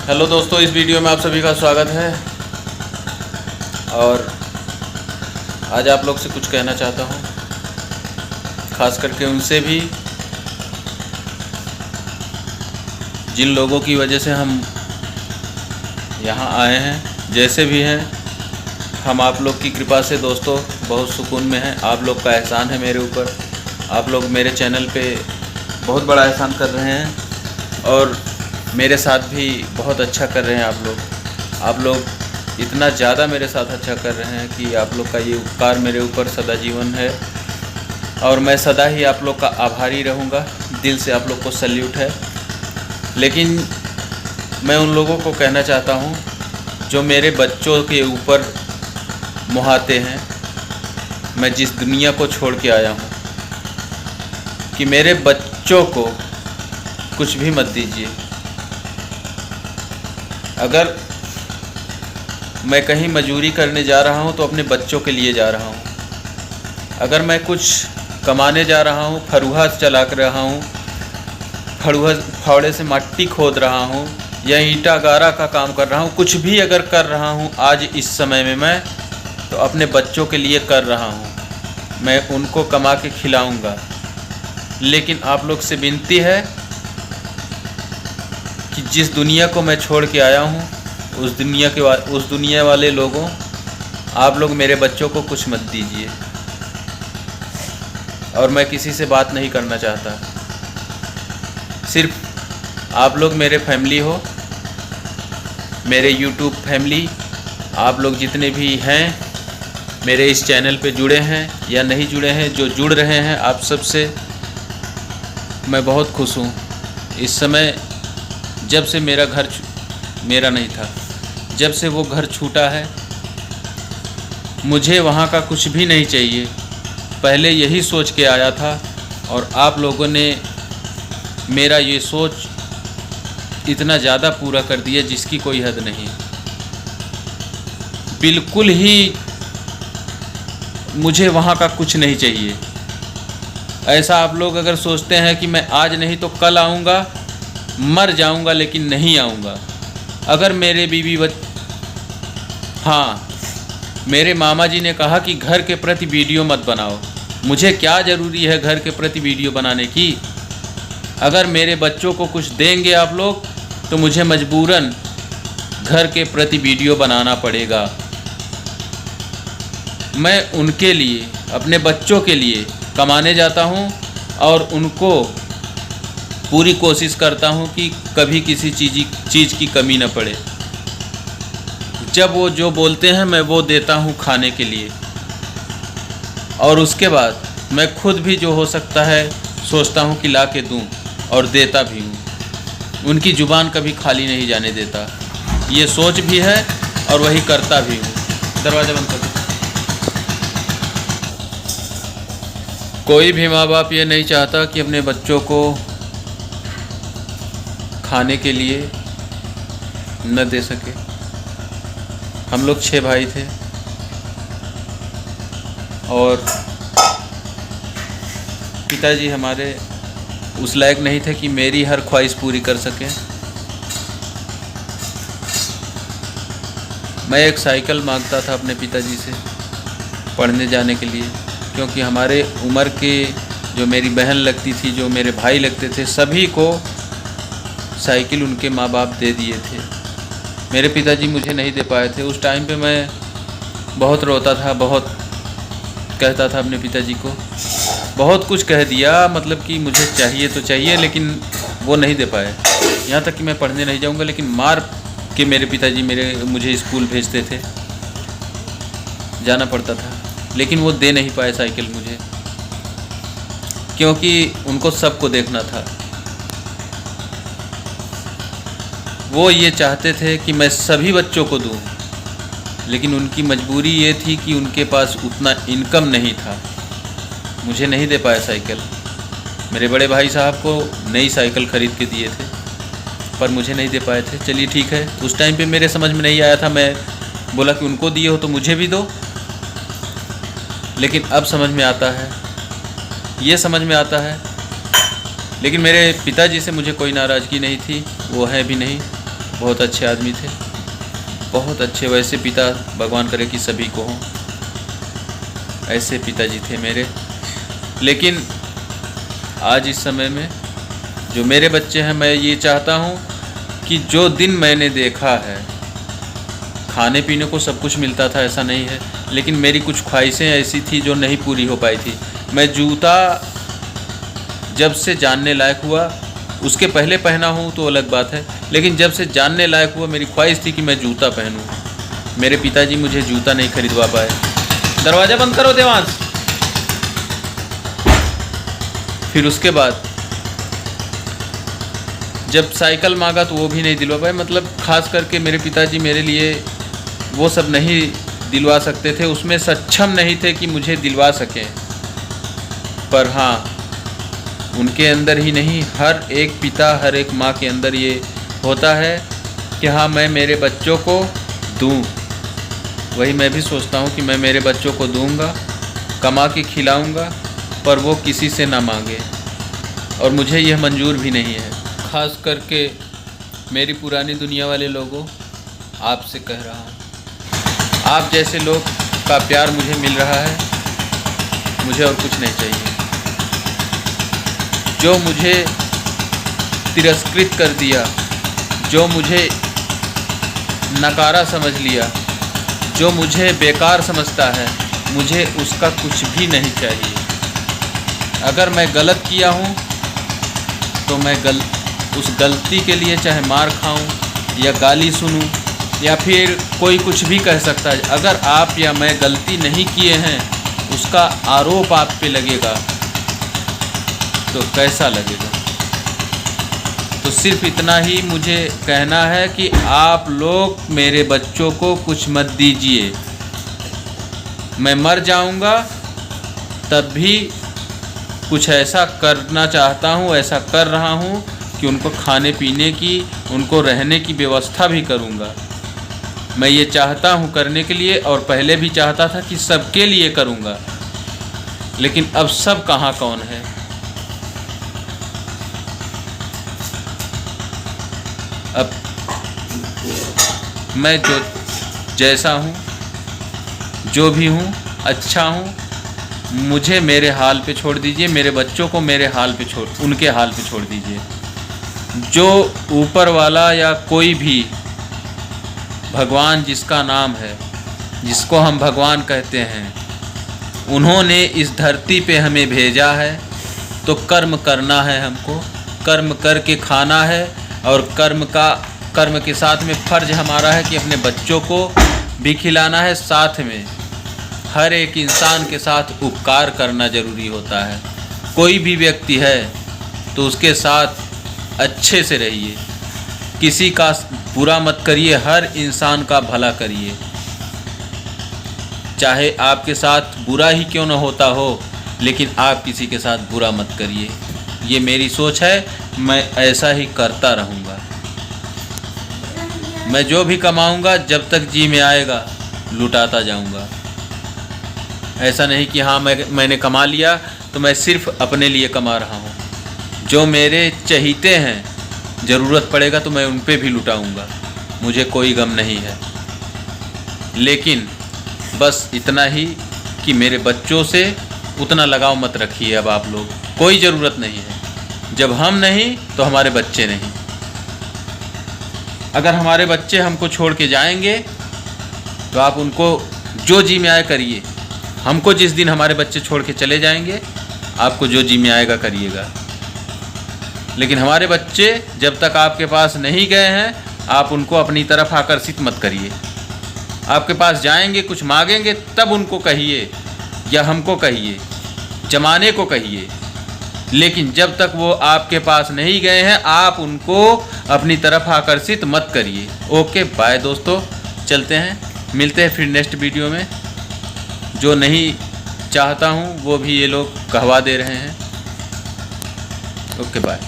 Hello दोस्तों, इस video में आप सभी का स्वागत है। और आज आप लोग से कुछ कहना चाहता हूँ, ख़ास करके उनसे भी जिन लोगों की वजह से हम यहाँ आए हैं। जैसे भी हैं, हम आप लोग की कृपा से दोस्तों बहुत सुकून में हैं। आप लोग का एहसान है मेरे ऊपर। आप लोग मेरे चैनल पे बहुत बड़ा एहसान कर रहे हैं और मेरे साथ भी बहुत अच्छा कर रहे हैं। आप लोग इतना ज़्यादा मेरे साथ अच्छा कर रहे हैं कि आप लोग का ये उपकार मेरे ऊपर सदा जीवन है और मैं सदा ही आप लोग का आभारी रहूँगा। दिल से आप लोग को सैल्यूट है। लेकिन मैं उन लोगों को कहना चाहता हूँ जो मेरे बच्चों के ऊपर मुहाते हैं। मैं जिस दुनिया को छोड़ के आया हूँ कि मेरे बच्चों को कुछ भी मत दीजिए। अगर मैं कहीं मजदूरी करने जा रहा हूँ तो अपने बच्चों के लिए जा रहा हूँ। अगर मैं कुछ कमाने जा रहा हूँ, फरुहा चला कर रहा हूँ, फावड़े से मिट्टी खोद रहा हूँ या ईंटा गारा का काम कर रहा हूँ, कुछ भी अगर कर रहा हूँ आज इस समय में मैं तो अपने बच्चों के लिए कर रहा हूँ। मैं उनको कमा के खिलाऊँगा। लेकिन आप लोग से विनती है कि जिस दुनिया को मैं छोड़ के आया हूँ उस दुनिया वाले लोगों, आप लोग मेरे बच्चों को कुछ मत दीजिए। और मैं किसी से बात नहीं करना चाहता। सिर्फ आप लोग मेरे फैमिली हो, मेरे यूट्यूब फैमिली। आप लोग जितने भी हैं मेरे इस चैनल पे जुड़े हैं या नहीं जुड़े हैं, जो जुड़ रहे हैं, आप सब से मैं बहुत खुश हूँ। इस समय जब से मेरा नहीं था, जब से वो घर छूटा है, मुझे वहाँ का कुछ भी नहीं चाहिए। पहले यही सोच के आया था और आप लोगों ने मेरा ये सोच इतना ज़्यादा पूरा कर दिया जिसकी कोई हद नहीं। बिल्कुल ही मुझे वहाँ का कुछ नहीं चाहिए। ऐसा आप लोग अगर सोचते हैं कि मैं आज नहीं तो कल आऊँगा, मर जाऊँगा लेकिन नहीं आऊँगा। अगर मेरे हाँ, मेरे मामा जी ने कहा कि घर के प्रति वीडियो मत बनाओ। मुझे क्या ज़रूरी है घर के प्रति वीडियो बनाने की? अगर मेरे बच्चों को कुछ देंगे आप लोग तो मुझे मजबूरन घर के प्रति वीडियो बनाना पड़ेगा। मैं उनके लिए, अपने बच्चों के लिए कमाने जाता हूँ और उनको पूरी कोशिश करता हूँ कि कभी किसी चीज़ की कमी न पड़े। जब वो जो बोलते हैं मैं वो देता हूँ खाने के लिए। और उसके बाद मैं खुद भी जो हो सकता है सोचता हूँ कि ला के दूँ और देता भी हूँ। उनकी ज़ुबान कभी खाली नहीं जाने देता। ये सोच भी है और वही करता भी हूँ। दरवाज़ा बंद कर दो। कोई भी माँ बाप ये नहीं चाहता कि अपने बच्चों को खाने के लिए न दे सके। हम लोग 6 भाई थे और पिताजी हमारे उस लायक नहीं थे कि मेरी हर ख्वाहिश पूरी कर सकें। मैं एक साइकिल मांगता था अपने पिताजी से पढ़ने जाने के लिए, क्योंकि हमारे उम्र के जो मेरी बहन लगती थी, जो मेरे भाई लगते थे, सभी को साइकिल उनके माँ बाप दे दिए थे। मेरे पिताजी मुझे नहीं दे पाए थे। उस टाइम पे मैं बहुत रोता था, बहुत कहता था अपने पिताजी को, बहुत कुछ कह दिया, मतलब कि मुझे चाहिए तो चाहिए, लेकिन वो नहीं दे पाए। यहाँ तक कि मैं पढ़ने नहीं जाऊँगा, लेकिन मार के मेरे पिताजी मुझे स्कूल भेजते थे, जाना पड़ता था। लेकिन वो दे नहीं पाए साइकिल मुझे, क्योंकि उनको सबको देखना था। वो ये चाहते थे कि मैं सभी बच्चों को दूं, लेकिन उनकी मजबूरी ये थी कि उनके पास उतना इनकम नहीं था। मुझे नहीं दे पाया साइकिल। मेरे बड़े भाई साहब को नई साइकिल ख़रीद के दिए थे, पर मुझे नहीं दे पाए थे। चलिए ठीक है, उस टाइम पे मेरे समझ में नहीं आया था। मैं बोला कि उनको दिए हो तो मुझे भी दो। लेकिन अब समझ में आता है, ये समझ में आता है। लेकिन मेरे पिताजी से मुझे कोई नाराज़गी नहीं थी, वो है भी नहीं। बहुत अच्छे आदमी थे, बहुत अच्छे। वैसे पिता भगवान करे कि सभी को हों, ऐसे पिताजी थे मेरे। लेकिन आज इस समय में जो मेरे बच्चे हैं, मैं ये चाहता हूँ कि जो दिन मैंने देखा है, खाने पीने को सब कुछ मिलता था ऐसा नहीं है, लेकिन मेरी कुछ ख्वाहिशें ऐसी थी जो नहीं पूरी हो पाई थी। मैं जूता जब से जानने लायक हुआ, उसके पहले पहना हूँ तो अलग बात है, लेकिन जब से जानने लायक हुआ मेरी ख्वाहिश थी कि मैं जूता पहनूँ। मेरे पिताजी मुझे जूता नहीं खरीदवा पाए। दरवाज़ा बंद करो देवांश। फिर उसके बाद जब साइकिल मांगा तो वो भी नहीं दिलवा पाए। मतलब ख़ास करके मेरे पिताजी मेरे लिए वो सब नहीं दिलवा सकते थे, उसमें सक्षम नहीं थे कि मुझे दिलवा सकें। पर हाँ, उनके अंदर ही नहीं, हर एक पिता, हर एक माँ के अंदर ये होता है कि हाँ मैं मेरे बच्चों को दूँ। वही मैं भी सोचता हूँ कि मैं मेरे बच्चों को दूँगा, कमा के खिलाऊँगा, पर वो किसी से ना मांगे, और मुझे यह मंजूर भी नहीं है। ख़ास करके मेरी पुरानी दुनिया वाले लोगों, आपसे कह रहा हूँ, आप जैसे लोग का प्यार मुझे मिल रहा है, मुझे और कुछ नहीं चाहिए। जो मुझे तिरस्कृत कर दिया, जो मुझे नकारा समझ लिया, जो मुझे बेकार समझता है, मुझे उसका कुछ भी नहीं चाहिए। अगर मैं गलत किया हूँ तो मैं उस गलती के लिए चाहे मार खाऊं या गाली सुनूं या फिर कोई कुछ भी कह सकता है। अगर आप या मैं गलती नहीं किए हैं, उसका आरोप आप पे लगेगा तो कैसा लगेगा। तो सिर्फ इतना ही मुझे कहना है कि आप लोग मेरे बच्चों को कुछ मत दीजिए। मैं मर जाऊंगा तब भी कुछ ऐसा करना चाहता हूं, ऐसा कर रहा हूं कि उनको खाने पीने की, उनको रहने की व्यवस्था भी करूंगा। मैं ये चाहता हूं करने के लिए, और पहले भी चाहता था कि सबके लिए करूंगा, लेकिन अब सब कहाँ कौन है। अब मैं जो जैसा हूँ, जो भी हूँ, अच्छा हूँ, मुझे मेरे हाल पे छोड़ दीजिए, मेरे बच्चों को मेरे हाल पे उनके हाल पे छोड़ दीजिए। जो ऊपर वाला या कोई भी भगवान जिसका नाम है, जिसको हम भगवान कहते हैं, उन्होंने इस धरती पे हमें भेजा है, तो कर्म करना है हमको, कर्म करके खाना है, और कर्म के साथ में फ़र्ज हमारा है कि अपने बच्चों को भी खिलाना है। साथ में हर एक इंसान के साथ उपकार करना ज़रूरी होता है। कोई भी व्यक्ति है तो उसके साथ अच्छे से रहिए, किसी का बुरा मत करिए, हर इंसान का भला करिए। चाहे आपके साथ बुरा ही क्यों न होता हो, लेकिन आप किसी के साथ बुरा मत करिए। ये मेरी सोच है, मैं ऐसा ही करता रहूँगा। मैं जो भी कमाऊँगा, जब तक जी में आएगा लुटाता जाऊँगा। ऐसा नहीं कि हाँ मैंने कमा लिया तो मैं सिर्फ अपने लिए कमा रहा हूँ। जो मेरे चहीते हैं, ज़रूरत पड़ेगा तो मैं उन पे भी लुटाऊँगा, मुझे कोई गम नहीं है। लेकिन बस इतना ही कि मेरे बच्चों से उतना लगाव मत रखिए अब आप लोग, कोई ज़रूरत नहीं है। जब हम नहीं तो हमारे बच्चे नहीं। अगर हमारे बच्चे हमको छोड़ के जाएंगे तो आप उनको जो जी में आए करिए। हमको जिस दिन हमारे बच्चे छोड़ के चले जाएंगे, आपको जो जी में आएगा करिएगा। लेकिन हमारे बच्चे जब तक आपके पास नहीं गए हैं, आप उनको अपनी तरफ आकर्षित मत करिए। आपके पास जाएंगे, कुछ मांगेंगे, तब उनको कहिए या हमको कहिए, जमाने को कहिए। लेकिन जब तक वो आपके पास नहीं गए हैं, आप उनको अपनी तरफ आकर्षित मत करिए। ओके बाय दोस्तों, चलते हैं, मिलते हैं फिर नेक्स्ट वीडियो में। जो नहीं चाहता हूँ वो भी ये लोग कहवा दे रहे हैं। Okay bye.